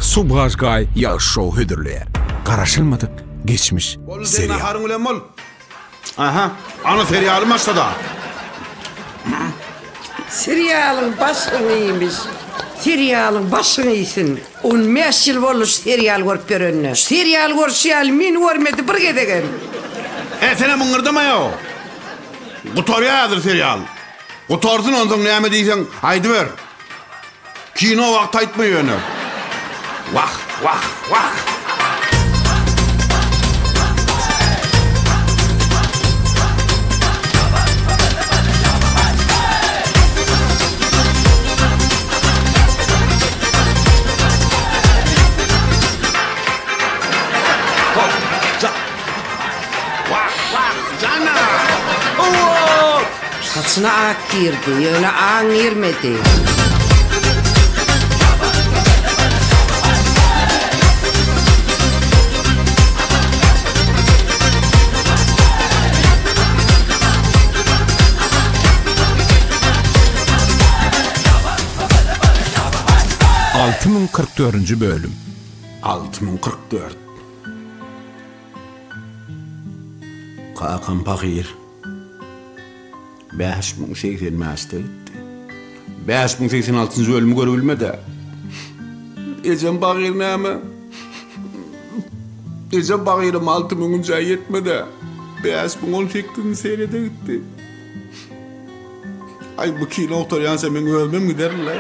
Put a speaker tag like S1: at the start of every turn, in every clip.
S1: Subhajgay Yağış Show hüdürler. Garaşılmadık geçmiş serial.
S2: Harun ulan bol. Aha, ana serialım başladı.
S3: Serialın başını iyiymiş. Serialın başını iyisin. 15 yıl olmuş serial görüp görünüyor. Serial görüşüyal min görmedi bir gedegen.
S2: Sana mıngırdama ya. Kutorya yadır serial. Kutorsun ondan neyme deysen haydi ver. Kino vakti aytmıyor onu. Vah vah vah.
S3: Saçına ak girdi, öyle ağın girmedi.
S1: ...6044. bölüm.
S2: 6044. Kakam fakir. 5086 gitti. 5086. bölümü görebilmedi. Ecem fakir neyme? Ecem fakirim 6000. ay yetmedi. 5018. seride gitti. Ay bu kino doktor yansa ben ölmem giderim la.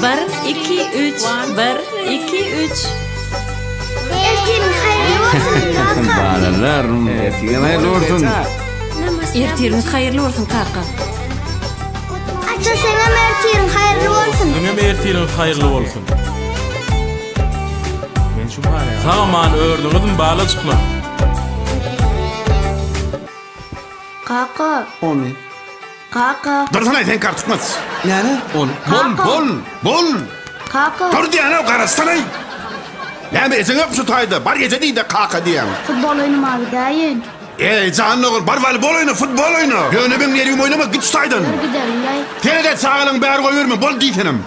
S4: Bar, 2, 3, bar, 2, 3.
S5: Ertirin hayırlı olsun kanka.
S2: Balalar, ertirin hayırlı olsun.
S4: Ertirin hayırlı olsun kanka.
S5: Aça sana ertirin hayırlı olsun.
S6: Düňe ertirin hayırlı olsun. Men şu bana. Tamam, ördüňizmi bala çykma.
S5: Kaka.
S2: Onu.
S5: Kaka.
S2: Dursana sen kartıkmaz.
S1: Yani?
S2: Bol.
S5: Kaka.
S2: Dur diyene o karasana. Yani ecen yok şu tayda. Bar gece değil de kaka diyen.
S5: Futbol oynamağı dayin.
S2: Canın oğul. Bar voleybol oyna, futbol oyna. Yöne ben yeriyim oynama git şu taydan.
S5: Dur gidelim lay.
S2: Seni de sağalın bär koyuyorum. Bol deytenim.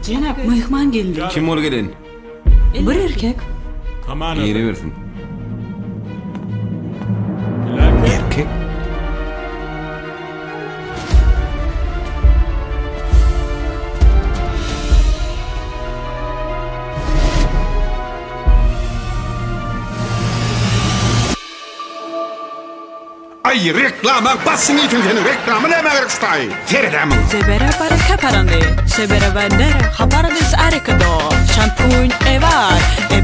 S4: Cenap, mehman geldi.
S7: Kim ol gelen?
S4: Bir erkek.
S6: Tamam.
S7: Yeri versin.
S1: Erkek.
S2: Ay reklama basın için seni. Reklamı ne meğer kustay. Feridem'in.
S4: Sebere baraka parande, sebere bandera, haparadis arekado, şampuyn evar,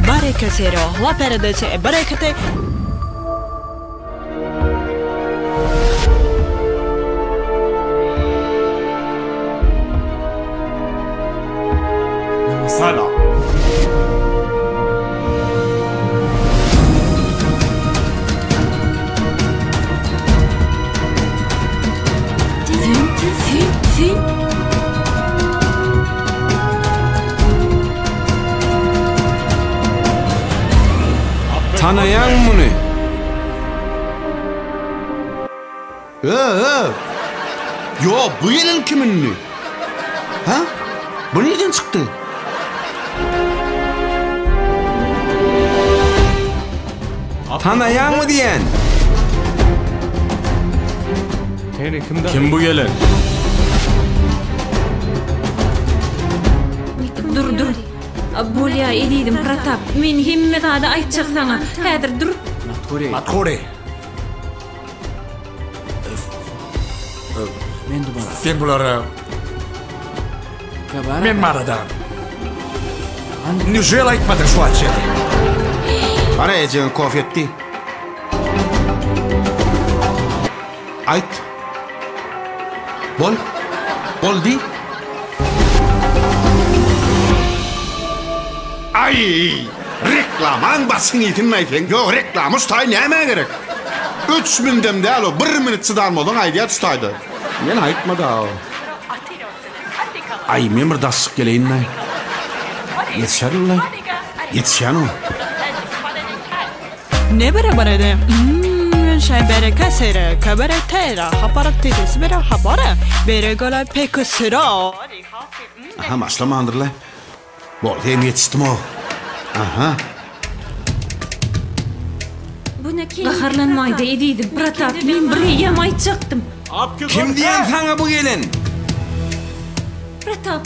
S4: baraka sero, la peradese, barakate.
S2: Sala.
S4: Fin.
S7: Tanayan bunu.
S2: Yo bu yılın kimin? Ha? Bu nereden çıktı?
S7: Tanayan mı diyen?
S6: Kim bu gelen?
S4: Dur. Bolya ediydim Pratap. Men himmet ada aytjak sana. Häzir dur.
S1: Matkore. Sen bulara... Men marada. Nüjel aytmadın şu açı.
S2: Bana ecen kofetti. Ayt. Bol di. Ay, reklaman basın itin ayten. Yo, reklam ustay näme gerek? 3 mindim değil o, 1 minut çıdarmadın aydiya tutaydı. Men aytmadı o. Ay, men bir dasık geleyin nay. Yetişer ulan. Yetişen o.
S4: Ne bere şey bere kasere kabere tera haparat tetes bere habara bere gola pek sıra.
S2: Aha, başlama andırla. Bol, hem yetiştim o. Aha.
S7: Qaharlanmaydı ediydim. Pratap, men bir yem aytacaktım.
S1: Kim diyen sana bu gelin?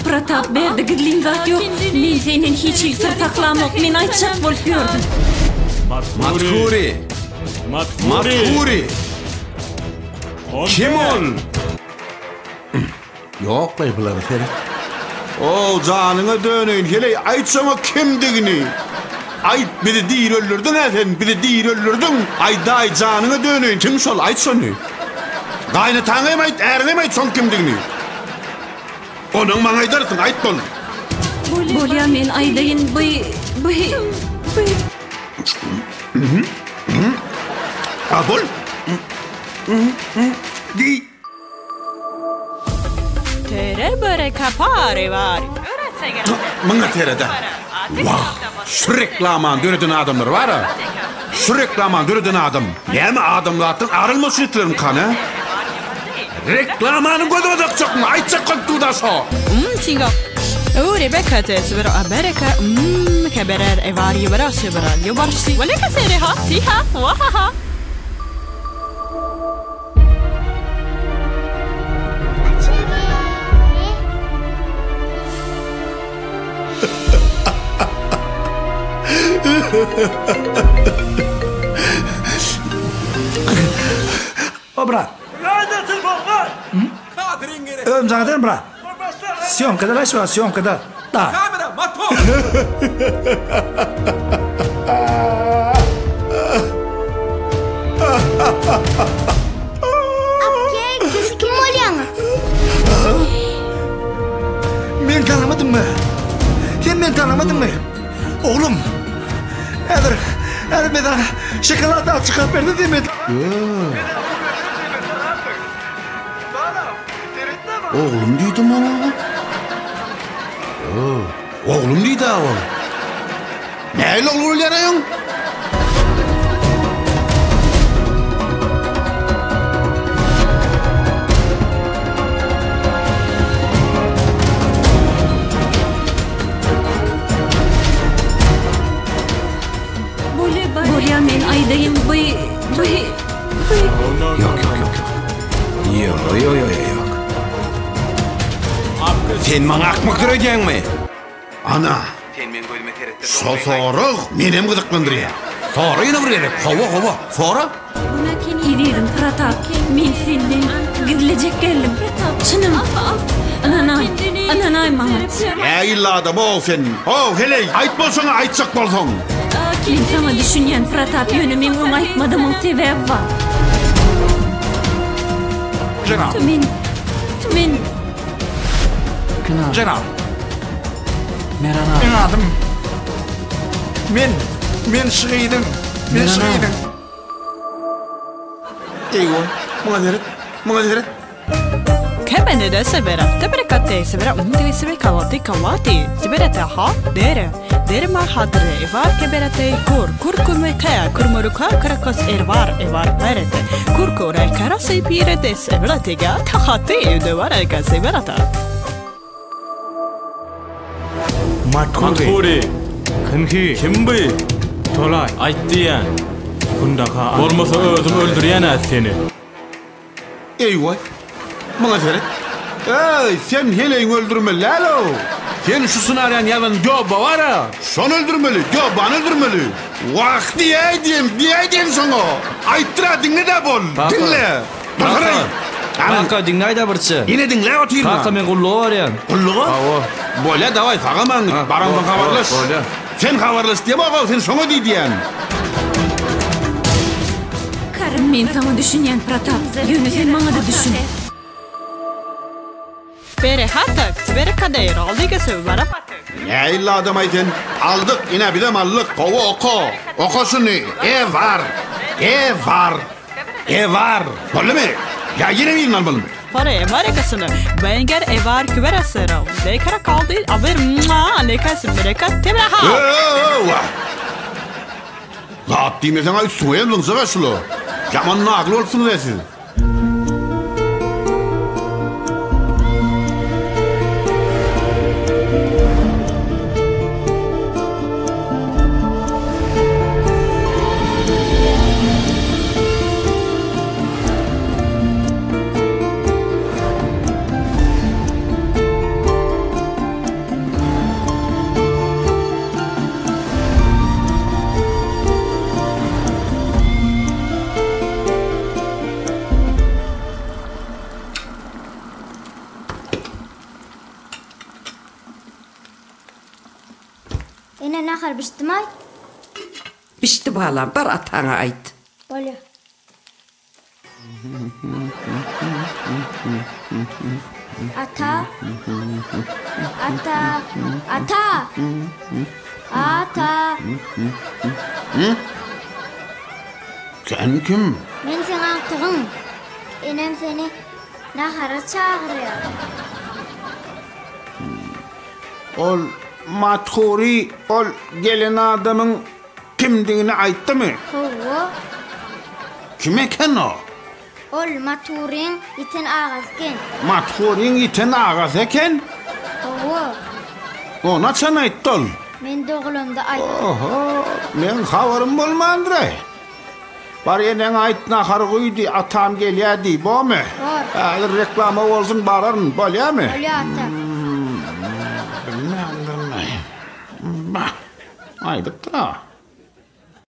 S7: Pratap, berdi gidlin zat yok. Men senin hiç ilsir saklamak, men aytacak bolup gördüm.
S1: Matkuri. Kim ol?
S2: Yok bayıpları Ferit. O canına dönün. Hele aytsana kimdigini. Ayt bizi değil öldürdün efendim. Bizi değil öldürdün. Ayday canına dönün. Kim sol aytsana. Kaynatağına ayt, erine ayt son kimdigini. Onun bana aydarsın ayt bol.
S7: Bolya men aydayın
S2: Bol. Di.
S4: Tere bere kapare var.
S2: Mına terede. Vah. Şu reklaman döredin adamlar var ha. Şu reklaman döredin adam. Neyme adamlardan arılma sütlerin kanı? Reklamanın gözüme takacak mı? Aytacak kalktı da so.
S4: Tinga. Rebecca tes bere Amerika kaberer evari bere sebral yobarsi. Wala kasere ha tiha wahaha.
S8: Bra. Ömzağdan bra. Syomkada la şu syomkada. Da.
S1: Kamera, mato.
S5: Abke, kız kim oluyor?
S8: Men tanımadın mı? Sen men tanımadın mı? Oğlum. Eğer bana şokolata çıkart verdi değil mi?
S2: Oğlum dedim ona. Oğlum dedi o. Neyle olur yarayın?
S7: Bolya men aydayın
S1: Yok. Sen bana akmak duracaksın mı?
S2: Ana. Soru menem gıdıklandırıyor. Soru yine buraya. Hava. Sonra?
S7: ediydim Pratap. Men senden gidilecek geldim. Çınım. Ananay Mahmut.
S2: Ya illa da bol sen. Hele ayt bolsana aytsak bolson.
S7: Men sana düşünyen Pratap yönü men onu aytmadımın sebebi var.
S1: Cenab.
S7: Men
S1: Cenab.
S8: Ben adım. Men şiidim.
S2: Eyvah. Bana deret.
S4: Kemene de sebera. Tebrekate sebera umdi sebe kavati sebera ha dere ma hadre var keberate kurkume kaya kurmuruka karakos evar berete kurkore karası pirete sebera tega tahate de var ka seberata.
S6: Matkuri. Kınki. Kim bu? Tolay. Aytdı ya. Bundaka. Olmasa özüm öldürýän seni.
S2: Eyvah. Bana deret. Sen hele öldürmeli lalo. Sen şu sınaryan yalan göba var ha. Son öldürmeli. Göban öldürmeli. Vakti diyeydim sana. Ayttıra dinle de bol. Dinle. Bakırın.
S9: Kanka dinlay da birçi.
S2: Yine dinle oturma.
S9: Kanka men kulluğu var yani.
S2: Kulluğu? Böyle davay sağaman. Barandan havarlaş. Sen havarlaş diye bak sen sana diyen.
S7: karım men sana düşünyen Pratap. Yönü sen bana da düşün.
S4: Bere hatak bere kadar aldı ki sebera
S2: Ne illa adam ayten? Aldık yine bir de mallık. Kova oku. Oku şunu. Var. Var. Var. Öyle mi? Ya yine mi inanmalı mı?
S4: Fara Amerikasını. Bengar evar küberasero. Dekara kaldı. Aber lekasın berekat tebraha.
S2: Zat diyemezsen ay soyalım zıvaşlı. Yaman nağlı olsun desin.
S5: Ene nakar biştimay?
S3: Bişti balam, bar atana ait.
S5: Bolya. Ata. Ata. Ata. Ata.
S2: Sen kim?
S5: Men sen artığın. Enem seni nakara çağırıyor.
S2: Ol matkuri, ol gelen adamın kimdiğini ayttı mı?
S5: Hova.
S2: Kim eken o?
S5: Ol maturin iten ağazken.
S2: Matkurin iten ağası eken?
S5: Hova.
S2: Ona sen ayttı ol.
S5: Men doğulunda ayttım.
S2: Oho, men havarım bolmandıra. Bar yenen ayt nahar kuydu, atam geliyadi, bu mu?
S5: Var.
S2: Ağır reklama olsun bararın, bolya mı?
S5: Bolya ata.
S2: Bilmem. Bah, aydık da.